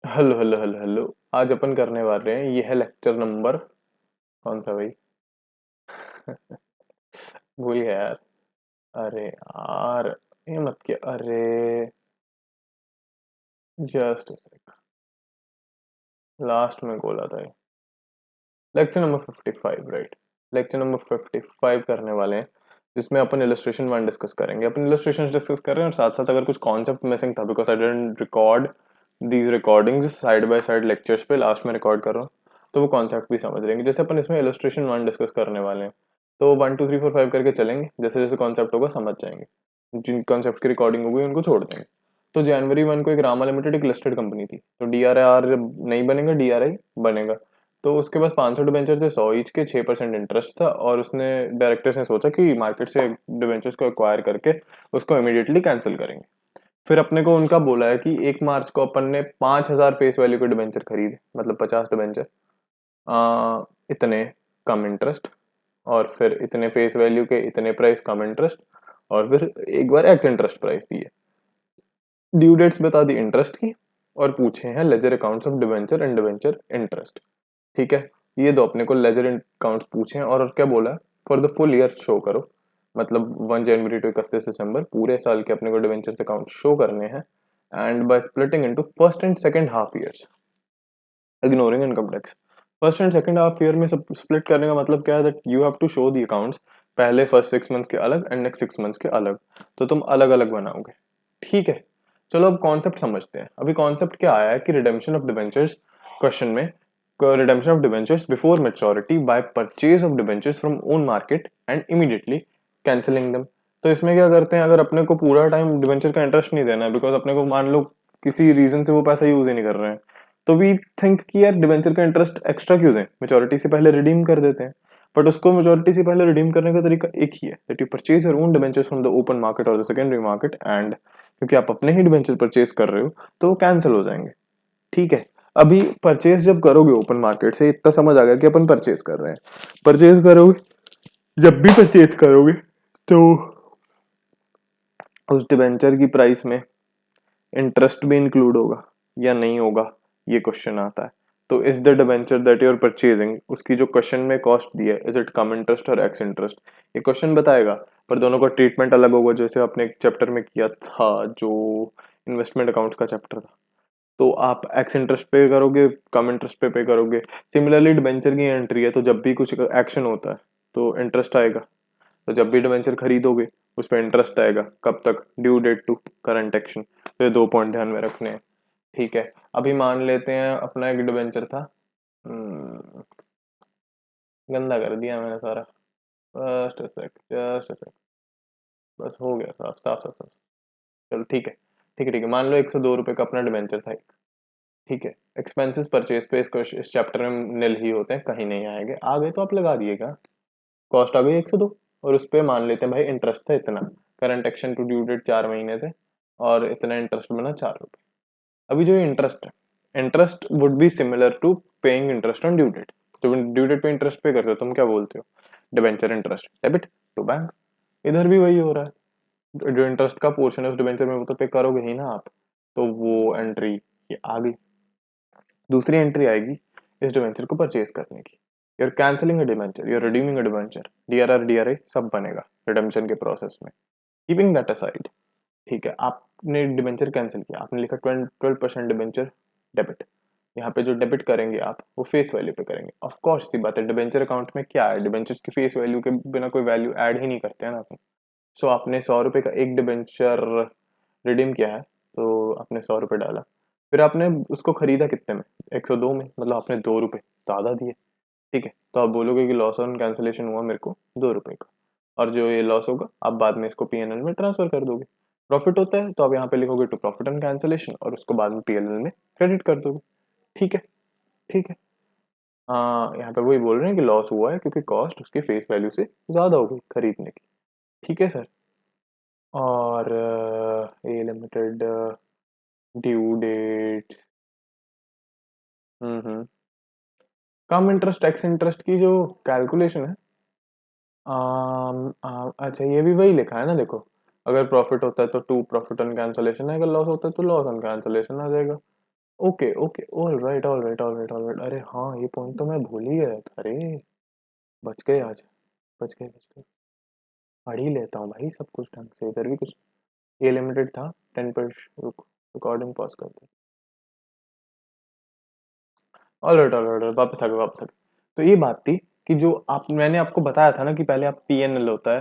Hello hello hello hello. आज अपन करने वाले हैं, ये है लेक्चर नंबर कौन सा भाई? भूल गया यार। अरे यार, ये मत क्या, अरे जस्ट सेक, लास्ट में बोला था ये। Lecture number 55, right? Lecture number 55 करने वाले हैं, जिसमें अपन इलस्ट्रेशन वन डिस्कस करेंगे। अपन इलस्ट्रेशन डिस्कस कर रहे हैं और साथ साथ अगर कुछ कॉन्सेप्ट मिसिंग था, because I didn't record these recordings side by side lectures पे, लास्ट में रिकॉर्ड कर रहा हूँ, तो वो कॉन्सेप्ट भी समझ लेंगे। जैसे अपन इसमें इलस्ट्रेशन वन डिस्कस करने वाले हैं, तो 1 2 3 4 5 करके चलेंगे, जैसे जैसे कॉन्सेप्ट होगा समझ जाएंगे। जिन कॉन्सेप्ट की रिकॉर्डिंग होगी उनको छोड़ देंगे। तो जनवरी 1 को एक रामा लिमिटेड एक लिस्टेड कंपनी थी, तो DRR नहीं बनेगा, DRI बनेगा। तो उसके पास 500 डिबेंचर थे, 100 ईच के, 6% इंटरेस्ट था, और उसने डायरेक्टर्स ने सोचा कि मार्केट से डिबेंचर्स को एक्वायर करके उसको इमीडिएटली कैंसिल करेंगे। फिर अपने को उनका बोला है कि 1 मार्च को अपन ने 5,000 फेस वैल्यू के डिबेंचर खरीदे, मतलब 50 डिबेंचर, इतने कम इंटरेस्ट, और फिर इतने फेस वैल्यू के इतने प्राइस कम इंटरेस्ट, और फिर एक बार एक्स इंटरेस्ट प्राइस दिए, ड्यू डेट्स बता दी इंटरेस्ट की, और पूछे हैं ledger accounts of debenture and debenture interest. ठीक है, ये दो अपने को लेजर अकाउंट्स पूछे हैं, और क्या बोला है, for the full year show करो, मतलब 1 जनवरी टू 31 दिसंबर पूरे साल के अपने को डिबेंचर्स अकाउंट शो करने हैं, and by splitting into first and second half years, ignoring income tax. First and second half year में सब स्प्लिट करने का मतलब क्या है, that you have to show the accounts, पहले फर्स्ट 6 मंथ्स के अलग एंड नेक्स्ट 6 मंथ्स के अलग, तो तुम अलग अलग बनाओगे। ठीक है, चलो अब कॉन्सेप्ट समझते हैं। अभी कॉन्सेप्ट क्या आया है कि रिडेम्पशन ऑफ डिबेंचर्स, क्वेश्चन में, redemption of debentures before maturity by purchase of debentures from own market and immediately cancelling them. तो इसमें क्या करते हैं, अगर अपने को पूरा टाइम डिबेंचर का इंटरेस्ट नहीं देना है, बिकॉज अपने को मान लो किसी रीजन से वो पैसा यूज ही नहीं कर रहे हैं, तो वी थिंक कि यार डिबेंचर का इंटरेस्ट एक्स्ट्रा क्यों दें, मेच्योरिटी से पहले रिडीम कर देते हैं। बट उसको मेच्योरिटी से पहले रिडीम करने का तरीका एक ही है, that you purchase your own debentures from the open market और द सेकेंडरी मार्केट, एंड क्योंकि आप अपने ही डिबेंचर परचेज कर रहे हो तो वो कैंसिल हो जाएंगे। ठीक है, अभी परचेज जब करोगे ओपन मार्केट से, इतना समझ आ गया कि अपन परचेज कर रहे हैं। परचेज करोगे, जब भी परचेज करोगे, तो उस डिबेंचर की प्राइस में इंटरेस्ट भी इंक्लूड होगा या नहीं होगा, ये क्वेश्चन आता है। तो is the debenture that you are purchasing, उसकी जो क्वेश्चन में कॉस्ट दी है, इज इट कम इंटरेस्ट और एक्स इंटरेस्ट, ये क्वेश्चन बताएगा। पर दोनों का ट्रीटमेंट अलग होगा, जैसे आपने एक चैप्टर में किया था, जो इन्वेस्टमेंट अकाउंट्स का चैप्टर था। तो आप एक्स इंटरेस्ट पे करोगे, कम इंटरेस्ट पे करोगे। सिमिलरली डिबेंचर की एंट्री है, तो जब भी कुछ एक्शन होता है तो इंटरेस्ट आएगा। तो जब भी डिबेंचर खरीदोगे उस पर इंटरेस्ट आएगा, कब तक, due date to current action. तो ये 2 पॉइंट ध्यान में रखने हैं। ठीक है, अभी मान लेते हैं अपना एक डिबेंचर था, गंदा कर दिया मैंने सारा। जस्ट सेक, बस हो गया साफ साफ साफ साफ। चलो ठीक है, ठीक है ठीक है, मान लो 102 रुपये का अपना डिबेंचर था एक। ठीक है, एक्सपेंसेस परचेज पे इसको इस चैप्टर में निल ही होते हैं, कहीं नहीं आएंगे, आ गए तो आप लगा दिएगा। कॉस्ट आ गई 102, और उस पर मान लेते हैं भाई इंटरेस्ट था इतना, current action to due date 4 महीने थे, और इतना इंटरेस्ट बना 4 रुपये। अभी जो इंटरेस्ट है, interest would be similar to paying interest on due date. जब ड्यू डेट पे इंटरेस्ट पे करते हो तुम क्या बोलते हो, debenture interest debit to bank. इधर भी वही हो रहा है, जो इंटरेस्ट का पोर्शन है उस डिबेंचर में वो तो पे करोगे ही ना आप। तो वो एंट्री ये आ गई। दूसरी एंट्री आएगी इस डिबेंचर को परचेज करने की। You're cancelling a debenture, you're redeeming a debenture, DRR DRA सब बनेगा रिडेम्पशन के प्रोसेस में। कीपिंग दैट असाइड, ठीक है, आपने डिबेंचर कैंसिल किया, आपने लिखा 12% डिबेंचर डेबिट। यहाँ पे जो डेबिट करेंगे आप वो फेस वैल्यू पे करेंगे। ऑफ कोर्स सी बात है, डिबेंचर अकाउंट में क्या है, डिबेंचर्स की फेस वैल्यू के बिना कोई वैल्यू ऐड ही नहीं करते हैं ना अपन। सो आपने 100 रुपये का एक डिबेंचर रिडीम किया है, तो आपने 100 रुपये डाला, फिर आपने उसको खरीदा कितने में, 102 में, मतलब आपने 2 रुपये ज्यादा दिए। ठीक है, तो आप बोलोगे कि लॉस ऑन कैंसिलेशन हुआ मेरे को 2 रुपये का, और जो ये लॉस होगा आप बाद में इसको PNL में ट्रांसफर कर दोगे। प्रॉफिट होता है तो आप यहाँ पे लिखोगे टू प्रॉफिट ऑन कैंसिलेशन, और उसको बाद में PNL में क्रेडिट कर दोगे। ठीक है, ठीक है। हाँ, यहाँ पे वही बोल रहे हैं कि लॉस हुआ है क्योंकि कॉस्ट उसके फेस वैल्यू से ज्यादा हो गई खरीदने की। ठीक है सर। और ए लिमिटेड, ड्यू डेट, हम्म, कम इंटरेस्ट एक्स इंटरेस्ट की जो कैलकुलेशन है, अच्छा ये भी वही लिखा है ना, देखो, अगर प्रॉफिट होता है तो टू प्रॉफिट ऑन कैंसलेशन है, अगर लॉस होता है तो लॉस ऑन कैंसलेशन आ जाएगा। Okay okay, all right all right all right all right, अरे हाँ ये पॉइंट तो मैं भूल ही गया था, अरे बच गए आज, बच गए बच गए। पढ़ ही लेता हूँ भाई सब कुछ ढंग से, इधर भी कुछ ये लिमिटेड था 10%। रुक, रिकॉर्डिंग पॉज करते। ऑलराइट ऑलराइट, वापस आ गए वापस आ गए। तो ये बात थी कि जो आप, मैंने आपको बताया था ना कि पहले आप पीएनएल होता है,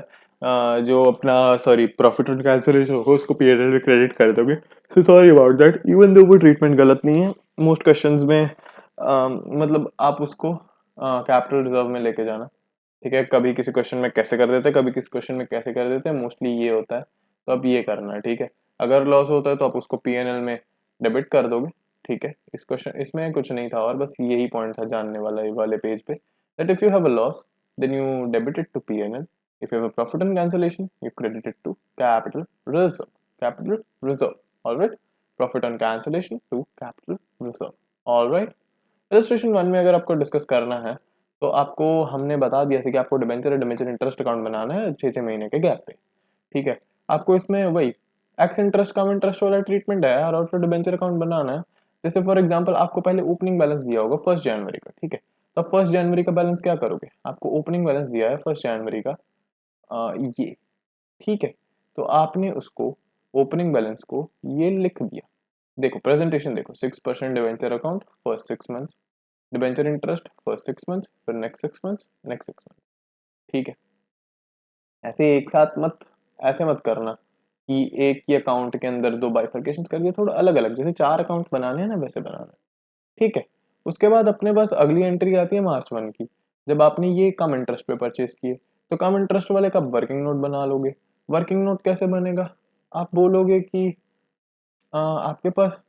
जो अपना सॉरी प्रॉफिट एंड कैंसिलेशन होगा उसको पीएनएल में क्रेडिट कर दोगे। So sorry about that, even though वो ट्रीटमेंट गलत नहीं है मोस्ट क्वेश्चंस में। मतलब आप उसको कैपिटल रिजर्व में लेके जाना, ठीक है। कभी किसी क्वेश्चन में कैसे कर देते हैं, कभी किसी क्वेश्चन में कैसे कर देते हैं, मोस्टली ये होता है। तो अब ये करना है, ठीक है। अगर लॉस होता है तो आप उसको पीएनएल में डेबिट कर दोगे, ठीक है। इस क्वेश्चन इसमें कुछ नहीं था और बस यही पॉइंट था जानने वाला ये वाले पेज पे, that if you have a loss then you debit it to PNL, if you have a profit and cancellation you credit it to capital reserve, capital reserve, alright. Profit and cancellation to capital reserve, alright. Illustration 1 में अगर आपको discuss करना है तो आपको हमने बता दिया था कि आपको डिबेंचर और डिबेंचर इंटरेस्ट अकाउंट बनाना है 6-6 महीने के गैप पे, ठीक है। आपको इसमें वही एक्स इंटरेस्ट कम इंटरेस्ट वाला ट्रीटमेंट है यार, और फिर डिबेंचर अकाउंट बनाना है। जैसे फॉर एग्जांपल आपको पहले ओपनिंग बैलेंस दिया होगा 1 जनवरी का, ठीक है। तो 1 जनवरी का बैलेंस क्या करोगे, आपको ओपनिंग बैलेंस दिया है 1 जनवरी का, ये, ठीक है। तो आपने उसको ओपनिंग बैलेंस को ये लिख दिया। देखो प्रेजेंटेशन देखो, 6% debenture account first 6 months, debenture interest first 6 months, फिर नेक्स्ट 6 मंथ्स, नेक्स्ट 6 मंथ्स, ठीक है। ऐसे एक साथ मत, ऐसे मत करना कि एक ही अकाउंट के अंदर दो बाइफर्केशन कर दिया, थोड़ा अलग अलग, जैसे 4 अकाउंट बनाने हैं ना वैसे बनाना है, ठीक है। उसके बाद अपने पास अगली एंट्री आती है मार्च 1 की, जब आपने ये कम इंटरेस्ट पे परचेज किए, तो कम इंटरेस्ट वाले का वर्किंग नोट बना लोगे। वर्किंग नोट कैसे बनेगा, आप बोलोगे कि आपके पास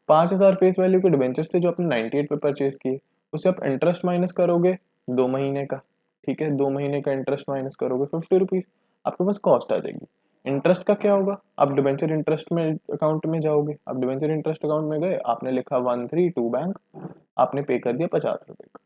5,000 फेस वैल्यू के डिबेंचर्स थे जो आपने 98 पे परचेज किए, उससे आप इंटरेस्ट माइनस करोगे 2 महीने का, ठीक है। 2 महीने का इंटरेस्ट माइनस करोगे 50 रुपीज, आपके पास कॉस्ट आ जाएगी। इंटरेस्ट का क्या होगा, आप डिबेंचर इंटरेस्ट में अकाउंट में जाओगे, आप डिबेंचर इंटरेस्ट अकाउंट में गए, आपने लिखा 132 बैंक, आपने पे कर दिया 50 रुपए का।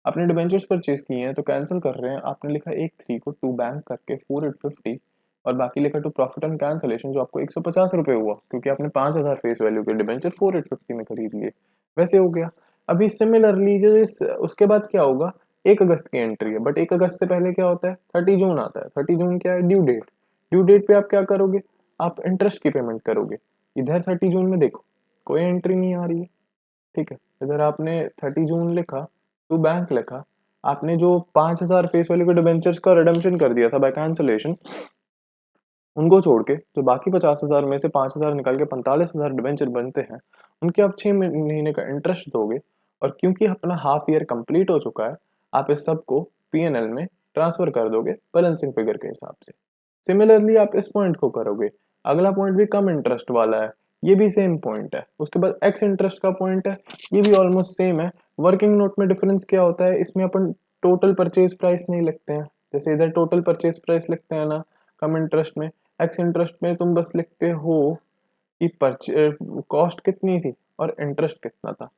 आपने डिबेंचर्स परचेज किए हैं तो कैंसिल कर रहे हैं, आपने लिखा 1 3 को 2 बैंक करके 4,850, और बाकी लिखा टू प्रॉफिट एंड कैंसिलेशन, जो आपको 150 रुपए हुआ क्योंकि आपने 5,000 फेस वैल्यू के डिबेंचर 4,850 में खरीद लिए, वैसे हो गया। अभी सिमिलरली जो इस उसके बाद क्या होगा, 1 अगस्त की एंट्री है, बट 1 अगस्त से पहले क्या होता है, 30 जून आता है। 30 जून क्या है, ड्यू डेट। ड्यू डेट पे आप क्या करोगे, आप इंटरेस्ट की पेमेंट करोगे। इधर 30 जून में देखो कोई एंट्री नहीं आ रही है, ठीक है। इधर आपने 30 जून लिखा, टू बैंक लिखा, आपने जो 5,000 फेस वैल्यू के डिबेंचर्स का रिडम्पशन कर दिया था बाय कैंसिलेशन, उनको छोड़ के जो बाकी 50,000 में से 5,000 निकाल के 45,000 डिबेंचर बनते हैं, उनके आप 6 महीने का इंटरेस्ट दोगे। और क्योंकि अपना हाफ ईयर कंप्लीट हो चुका है, आप इस सब को पीएनएल में ट्रांसफर कर दोगे बैलेंसिंग फिगर के हिसाब से। सिमिलरली आप इस पॉइंट को करोगे। अगला पॉइंट भी कम इंटरेस्ट वाला है, ये भी सेम पॉइंट है। उसके बाद एक्स इंटरेस्ट का पॉइंट है, ये भी ऑलमोस्ट सेम है। वर्किंग नोट में डिफरेंस क्या होता है, इसमें अपन टोटल परचेज प्राइस नहीं लिखते हैं, जैसे इधर टोटल परचेज प्राइस लिखते हैं ना कम इंटरेस्ट में। एक्स इंटरेस्ट में तुम बस लिखते हो कि कॉस्ट कितनी थी और इंटरेस्ट कितना था,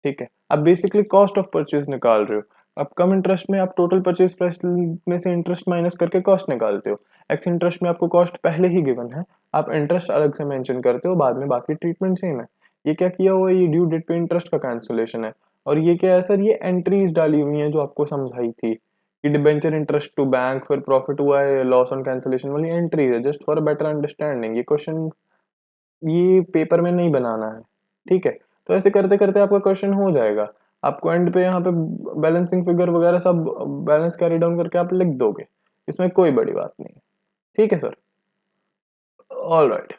ठीक है। अब बेसिकली कॉस्ट ऑफ परचेज निकाल रहे हो। अब कम इंटरेस्ट में आप टोटल परचेज प्राइस में से इंटरेस्ट माइनस करके कॉस्ट निकालते हो। एक्स इंटरेस्ट में आपको कॉस्ट पहले ही गिवन है, आप इंटरेस्ट अलग से मेंशन करते हो, बाद में बाकी ट्रीटमेंट सेम है। ये क्या किया हुआ है, ये ड्यू डेट पे इंटरेस्ट का कैंसिलेशन है। और ये क्या है सर, ये एंट्रीज डाली हुई हैं जो आपको समझाई थी कि डिबेंचर इंटरेस्ट टू बैंक, फिर प्रॉफिट हुआ है, लॉस ऑन कैंसिलेशन वाली एंट्रीज है, जस्ट फॉर बेटर अंडरस्टैंडिंग। ये क्वेश्चन ये पेपर में नहीं बनाना है, ठीक है। तो ऐसे करते करते आपका क्वेश्चन हो जाएगा। आपको एंड पे यहाँ पे बैलेंसिंग फिगर वगैरह सब बैलेंस कैरी डाउन करके आप लिख दोगे, इसमें कोई बड़ी बात नहीं है, ठीक है सर। All right.